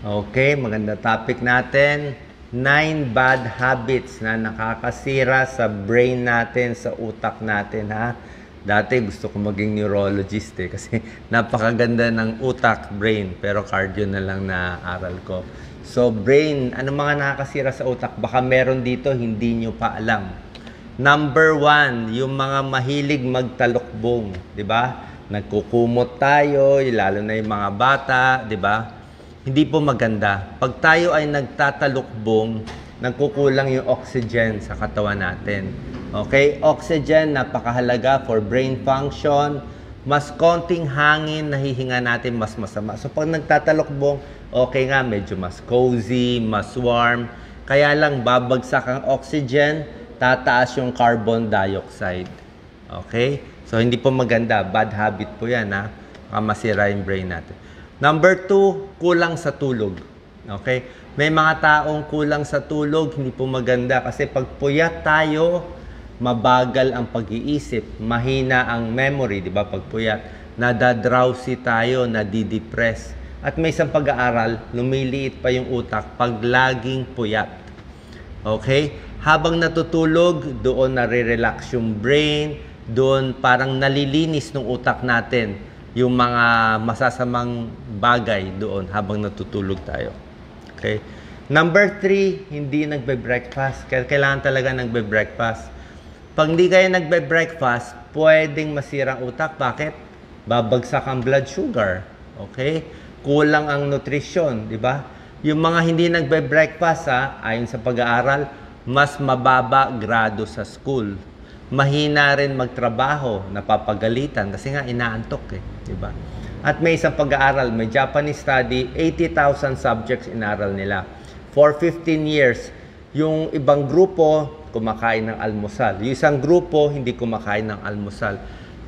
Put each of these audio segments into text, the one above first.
Okay, maganda topic natin. 9 bad habits na nakakasira sa brain natin, sa utak natin, ha? Dati gusto ko maging neurologist kasi napakaganda ng utak, brain, pero cardio na lang na aral ko. So, brain, ano mga nakakasira sa utak? Baka meron dito, hindi nyo pa alam. Number 1, yung mga mahilig magtalokbong, di ba? Nagkukumot tayo, lalo na yung mga bata, di ba? Hindi po maganda. Pag tayo ay nagtatalukbong, nagkukulang yung oxygen sa katawan natin. Okay? Oxygen, napakahalaga for brain function. Mas konting hangin, nahihinga natin, mas masama. So, pag nagtatalukbong, okay nga, medyo mas cozy, mas warm. Kaya lang, babagsak ang oxygen, tataas yung carbon dioxide. Okay? So, hindi po maganda. Bad habit po yan, ha? Masira yung brain natin. Number 2, kulang sa tulog. Okay? May mga taong kulang sa tulog, hindi po maganda. Kasi pag puyat tayo, mabagal ang pag-iisip, mahina ang memory, di ba? Pag puyat, nadadrowsy tayo, nadidepress. At may isang pag-aaral, lumiliit pa yung utak pag laging puyat. Okay? Habang natutulog, doon nare-relax yung brain, doon parang nalilinis ng utak natin yung mga masasamang bagay doon habang natutulog tayo. Okay? Number 3, hindi nagbe-breakfast. Kailangan talaga nagbe-breakfast. Pag hindi kayo nagbe-breakfast, pwedeng masira ang utak. Bakit? Babagsak ang blood sugar. Okay? Kulang ang nutrition, di ba? Yung mga hindi nagbe-breakfast, ayon sa pag-aaral, mas mababa grado sa school. Mahina rin magtrabaho, napapagalitan kasi nga inaantok diba? At may isang pag-aaral, may Japanese study, 80,000 subjects inaral nila. For 15 years, yung ibang grupo kumakain ng almusal. Yung isang grupo hindi kumakain ng almusal.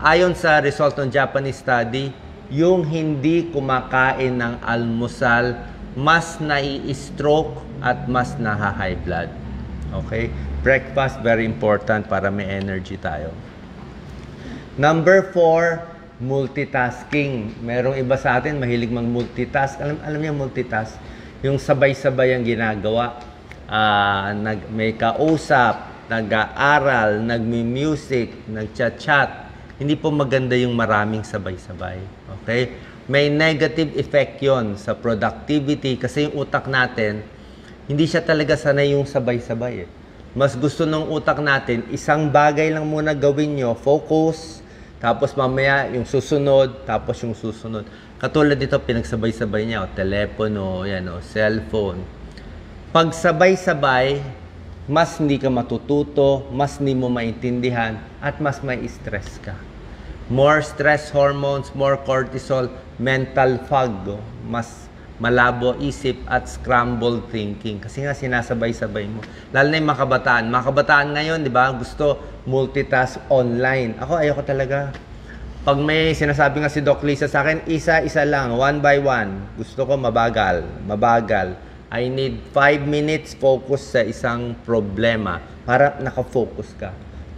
Ayon sa result ng Japanese study, yung hindi kumakain ng almusal, mas nai-stroke at mas naha-high blood. Okay? Breakfast, very important para may energy tayo. Number 4, multitasking. Merong iba sa atin, mahilig mag-multitask. Alam niyo multitask? Yung sabay-sabay ang ginagawa. May kausap, nag-aaral, nagmi-music, nag-chat-chat. Hindi po maganda yung maraming sabay-sabay. Okay? May negative effect yon sa productivity kasi yung utak natin, hindi siya talaga sanay yung sabay-sabay Mas gusto ng utak natin, isang bagay lang muna gawin nyo, focus, tapos mamaya yung susunod, tapos yung susunod. Katulad dito, pinagsabay-sabay niya, telepono, cellphone. Pag sabay-sabay, mas hindi ka matututo, mas hindi mo maintindihan, at mas may stress ka. More stress hormones, more cortisol, mental fog, mas malabo isip at scrambled thinking. Kasi nga sinasabay-sabay mo. Lalo na yung mga kabataan. Mga kabataan ngayon, di ba, gusto multitask online. Ako, ayoko talaga. Pag may sinasabi nga si Doc Lisa sa akin, isa-isa lang, one by one. Gusto ko mabagal. I need 5 minutes focus sa isang problema para nakafocus ka.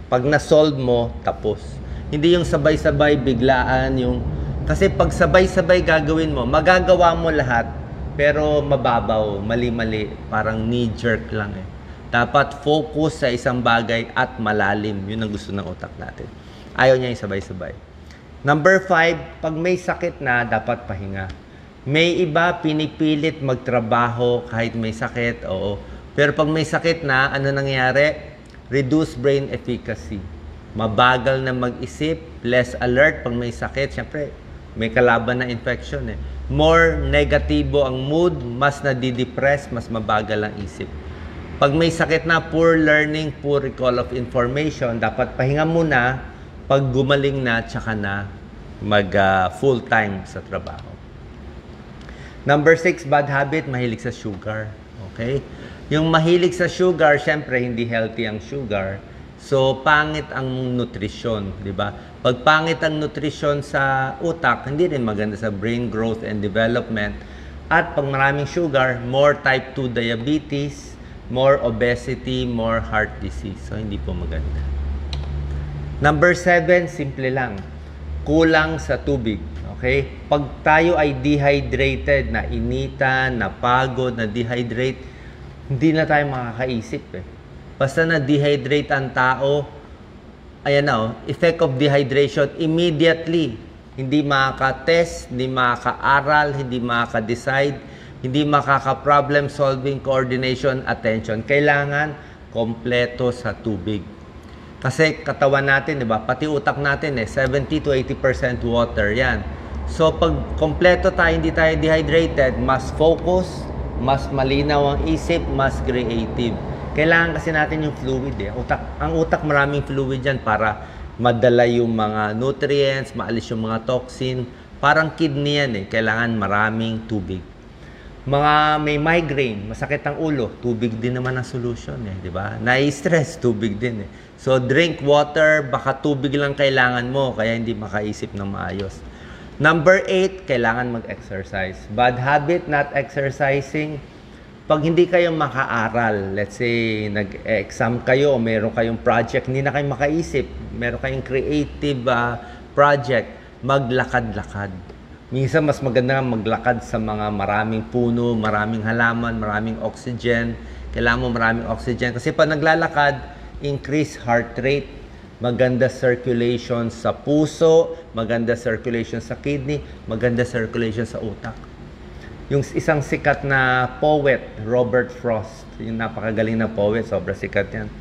Pag na-solve mo, tapos. Hindi yung sabay-sabay, biglaan, yung kasi pag sabay-sabay gagawin mo, magagawa mo lahat, pero mababaw, mali-mali, parang knee-jerk lang Dapat focus sa isang bagay at malalim. Yun ang gusto ng utak natin. Ayaw niya yung sabay-sabay. Number 5, pag may sakit na, dapat pahinga. May iba pinipilit magtrabaho kahit may sakit, oo. Pero pag may sakit na, ano nangyayari? Reduce brain efficacy. Mabagal na mag-isip, less alert pag may sakit. Siyempre, may kalaban na infection More negatibo ang mood, mas nadidepress, mas mabagal ang isip. Pag may sakit na, poor learning, poor recall of information, dapat pahinga muna, pag gumaling na, tsaka na mag full time sa trabaho. Number 6, bad habit, mahilig sa sugar. Okay? Yung mahilig sa sugar, syempre hindi healthy ang sugar. So, pangit ang nutrisyon, di ba? Pag pangit ang nutrisyon sa utak, hindi rin maganda sa brain growth and development. At pag maraming sugar, more type 2 diabetes, more obesity, more heart disease. So, hindi po maganda. Number 7, simple lang. Kulang sa tubig. Okay? Pag tayo ay dehydrated, na initan, napagod, na dehydrate, hindi na tayo makakaisip eh. Basta na dehydrate ang tao, ayan na effect of dehydration immediately. Hindi makaka-test, hindi makaka-aral, hindi makaka-decide, hindi makaka-problem solving, coordination, attention. Kailangan kompleto sa tubig. Kasi katawan natin, di ba? Pati utak natin 70 to 80% water yan. So pag kompleto tayo, hindi tayo dehydrated, mas focus, mas malinaw ang isip, mas creative. Kailangan kasi natin yung fluid Ang utak maraming fluid yan para madala yung mga nutrients, maalis yung mga toxin. Parang kidney yan Kailangan maraming tubig. Mga may migraine, masakit ang ulo, tubig din naman ang solution di ba? Nai-stress, tubig din So drink water, baka tubig lang kailangan mo, kaya hindi makaisip ng maayos. Number 8, kailangan mag-exercise. Bad habit, not exercising. Pag hindi kayo makaaral, let's say nag-exam kayo, meron kayong project, hindi na kayo makaisip, meron kayong creative project, maglakad-lakad. Minsan mas maganda maglakad sa mga maraming puno, maraming halaman, maraming oxygen. Kailangan mo maraming oxygen. Kasi pag naglalakad, increase heart rate, maganda circulation sa puso, maganda circulation sa kidney, maganda circulation sa utak. Yung isang sikat na poet, Robert Frost, yung napakagaling na poet, sobrang sikat yan.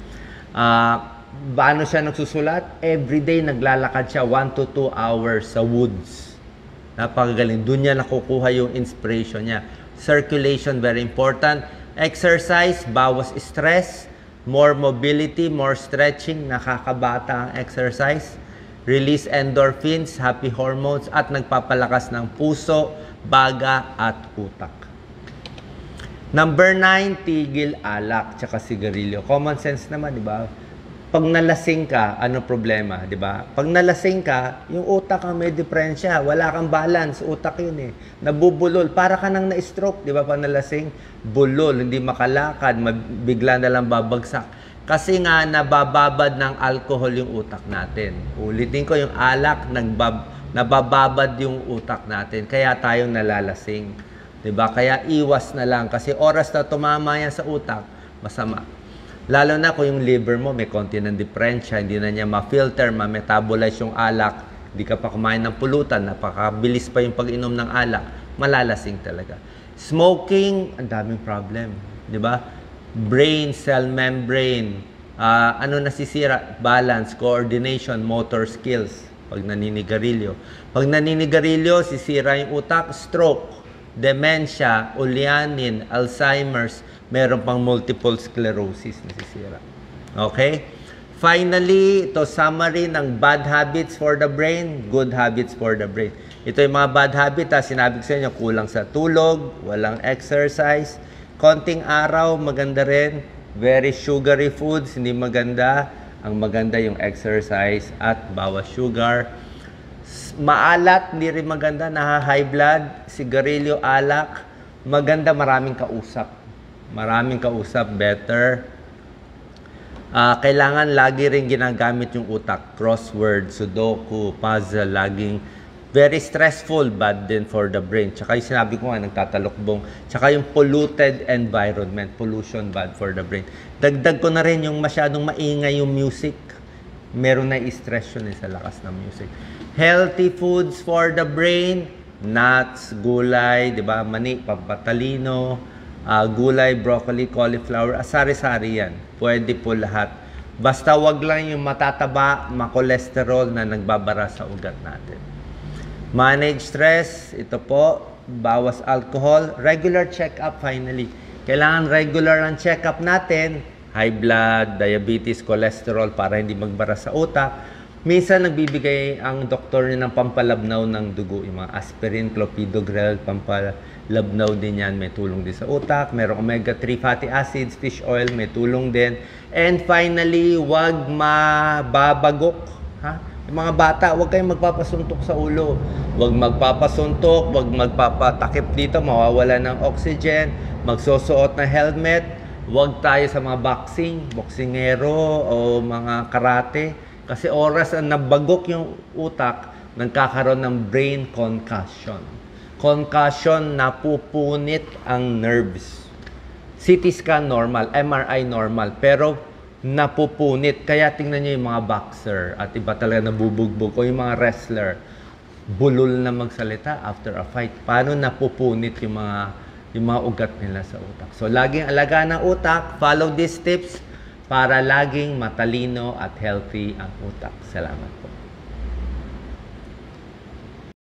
Paano siya nagsusulat? Everyday naglalakad siya 1 to 2 hours sa woods. Napakagaling. Doon niya nakukuha yung inspiration niya. Circulation, very important. Exercise, bawas stress. More mobility, more stretching. Nakakabata ang exercise. Release endorphins, happy hormones, at nagpapalakas ng puso, baga, at utak. Number 9, tigil alak, tsaka sigarilyo. Common sense naman, di ba? Pag nalasing ka, ano problema, di ba? Pag nalasing ka, yung utak ang may diferensya. Wala kang balance, utak yun Nabubulol. Para ka nang na-stroke, di ba? Pag nalasing, bulol, hindi makalakad, bigla na lang babagsak. Kasi nga, nabababad ng alcohol yung utak natin. Ulitin ko, yung alak, nabababad yung utak natin. Kaya tayong nalalasing. Di ba? Kaya iwas na lang. Kasi oras na tumama yan sa utak, masama. Lalo na kung yung liver mo may konti ng diferensya, hindi na niya ma-filter, ma-metabolize yung alak, hindi ka pa kumain ng pulutan, napakabilis pa yung pag-inom ng alak, malalasing talaga. Smoking, ang daming problem, di ba? Brain, cell membrane, ano nasisira? Balance, coordination, motor skills, pag naninigarilyo. Pag naninigarilyo, sisira yung utak, stroke, dementia, ulyanin, Alzheimer's, meron pang multiple sclerosis na sisira. Okay? Finally, ito summary ng bad habits for the brain, good habits for the brain. Ito yung mga bad habit, sinabi ko sa inyo, kulang sa tulog, walang exercise, konting araw, maganda rin, very sugary foods, hindi maganda. Ang maganda yung exercise at bawas sugar. Maalat, hindi rin maganda, high blood, sigarilyo, alak, maganda maraming kausap. Maraming kausap, better. Kailangan lagi rin ginagamit yung utak. Crossword, sudoku, puzzle, laging very stressful, bad din for the brain. Tsaka yung sinabi ko nga, nagtatalokbong. Tsaka yung polluted environment, pollution, bad for the brain. Dagdag ko na rin yung masyadong maingay yung music. Meron na i-stress yun sa lakas ng music. Healthy foods for the brain, nuts, gulay, di ba? Mani, pampatalino, gulay, broccoli, cauliflower, sari-sari yan. Pwede po lahat. Basta wag lang yung matataba, makolesterol na nagbabara sa ugat natin. Manage stress, ito po, bawas alcohol, regular check-up finally. Kailangan regular ang check-up natin, high blood, diabetes, cholesterol para hindi magbara sa utak. Minsan nagbibigay ang doktor niya ng pampalabnaw ng dugo, yung mga aspirin, clopidogrel, pampalabnaw din yan, may tulong din sa utak. Merong omega-3 fatty acids, fish oil, may tulong din. And finally, wag mababagok. Yung mga bata, wag kayong magpapasuntok sa ulo. Wag magpapasuntok, wag magpapatakip dito, mawawala ng oxygen, magsusuot ng helmet. Wag tayo sa mga boxingero o mga karate. Kasi oras na nabagok yung utak, nagkakaroon ng brain concussion. Concussion, napupunit ang nerves. CT scan normal, MRI normal, pero napupunit. Kaya tingnan nyo yung mga boxer at iba talaga nabubugbog o yung mga wrestler. Bulol na magsalita after a fight. Paano napupunit yung mga ugat nila sa utak. So, laging alagaan ng utak. Follow these tips para laging matalino at healthy ang utak. Salamat po.